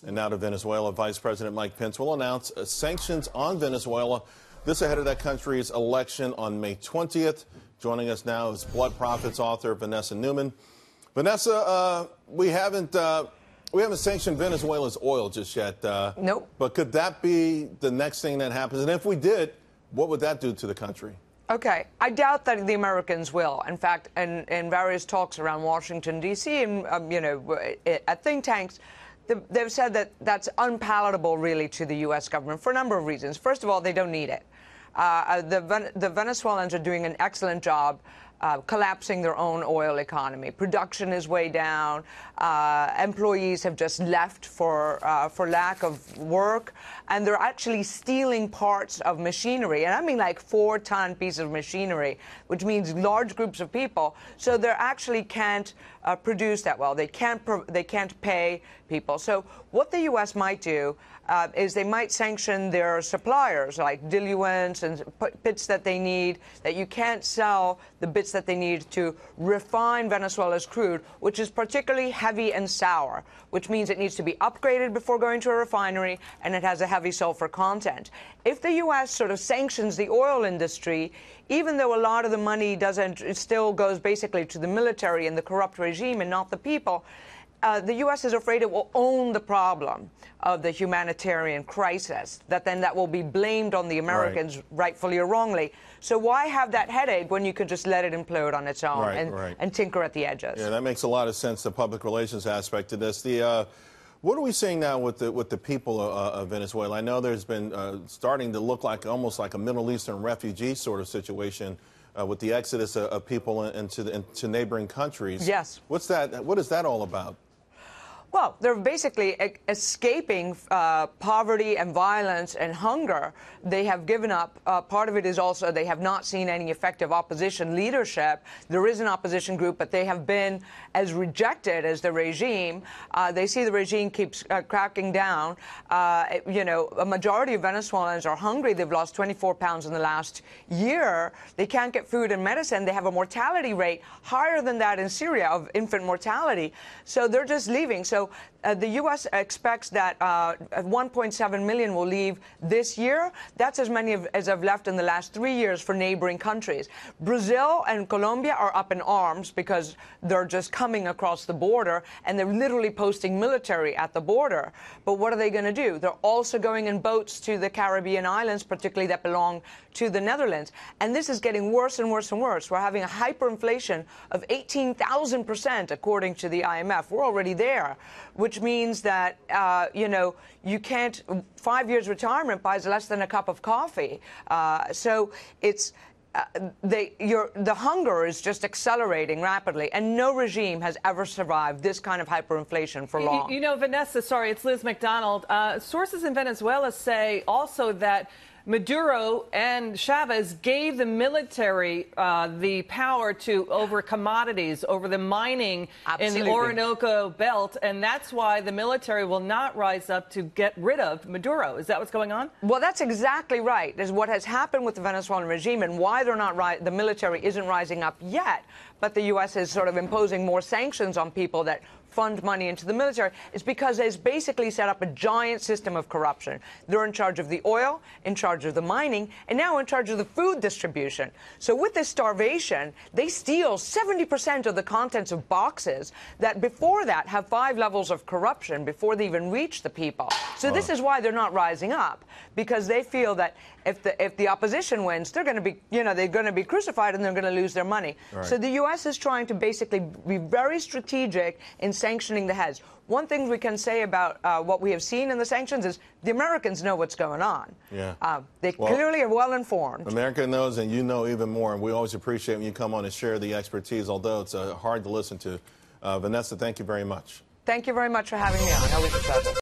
And now to Venezuela. Vice President Mike Pence will announce sanctions on Venezuela. This ahead of that country's election on May 20th. Joining us now is Blood Profits author Vanessa Neumann. Vanessa, we haven't sanctioned Venezuela's oil just yet. Nope. But could that be the next thing that happens? And if we did, what would that do to the country? Okay. I doubt that the Americans will. In fact, in various talks around Washington, D.C. and, at think tanks, they've said that that's unpalatable, really, to the U.S. government for a number of reasons. First of all, they don't need it. The Venezuelans are doing an excellent job collapsing their own oil economy. Production is way down. Employees have just left for lack of work, and they're actually stealing parts of machinery, and I mean like 4-ton pieces of machinery, which means large groups of people. So they actually can't produce that well. They can't pay people. So what the U.S. might do is they might sanction their suppliers, like diluents and bits that they need, that you can't sell the bits that they need to refine Venezuela's crude, which is particularly heavy and sour, which means it needs to be upgraded before going to a refinery, and it has a heavy sulfur content. If the U.S. sort of sanctions the oil industry, even though a lot of the money it still goes basically to the military and the corrupt regime and not the people, the U.S. is afraid it will own the problem of the humanitarian crisis, that will be blamed on the Americans, rightfully or wrongly. So why have that headache when you could just let it implode on its own and tinker at the edges? Yeah, that makes a lot of sense, the public relations aspect of this. What are we seeing now with the people of Venezuela? I know there's been starting to look like almost like a Middle Eastern refugee sort of situation with the exodus of people into neighboring countries. Yes. What is that all about? Well, they're basically escaping poverty and violence and hunger. They have given up. Part of it is also they have not seen any effective opposition leadership. There is an opposition group, but they have been as rejected as the regime. They see the regime keeps cracking down. A majority of Venezuelans are hungry. They've lost 24 pounds in the last year. They can't get food and medicine. They have a mortality rate higher than that in Syria of infant mortality. So they're just leaving. So the U.S. expects that 1.7 million will leave this year. That's as many as have left in the last 3 years for neighboring countries. Brazil and Colombia are up in arms because they're just coming across the border, and they're literally posting military at the border. But what are they going to do? They're also going in boats to the Caribbean islands, particularly that belong to the Netherlands. And this is getting worse and worse and worse. We're having a hyperinflation of 18,000%, according to the IMF. We're already there, which means that, you can't, 5 years retirement buys less than a cup of coffee. So it's, the hunger is just accelerating rapidly, and no regime has ever survived this kind of hyperinflation for long. Vanessa, sorry, it's Liz McDonald. Sources in Venezuela say also that Maduro and Chavez gave the military the power over commodities, over the mining in the Orinoco Belt, and that's why the military will not rise up to get rid of Maduro. Is that what's going on? Well, that's exactly right. Is what has happened with the Venezuelan regime and why they're not the military isn't rising up yet, but the U.S. is sort of imposing more sanctions on people that fund money into the military, is because it's basically set up a giant system of corruption. They're in charge of the oil, in charge of the mining, and now in charge of the food distribution. So with this starvation, they steal 70% of the contents of boxes that before that have 5 levels of corruption before they even reach the people. So this is why they're not rising up, because they feel that if the opposition wins, they're going to be, they're going to be crucified and they're going to lose their money. So the U.S. is trying to basically be very strategic in sanctioning the heads. One thing we can say about what we have seen in the sanctions is the Americans know what's going on. They clearly are well informed. America knows, and you know even more. And we always appreciate when you come on and share the expertise, although it's hard to listen to. Vanessa, thank you very much. Thank you very much for having me on. Always a pleasure.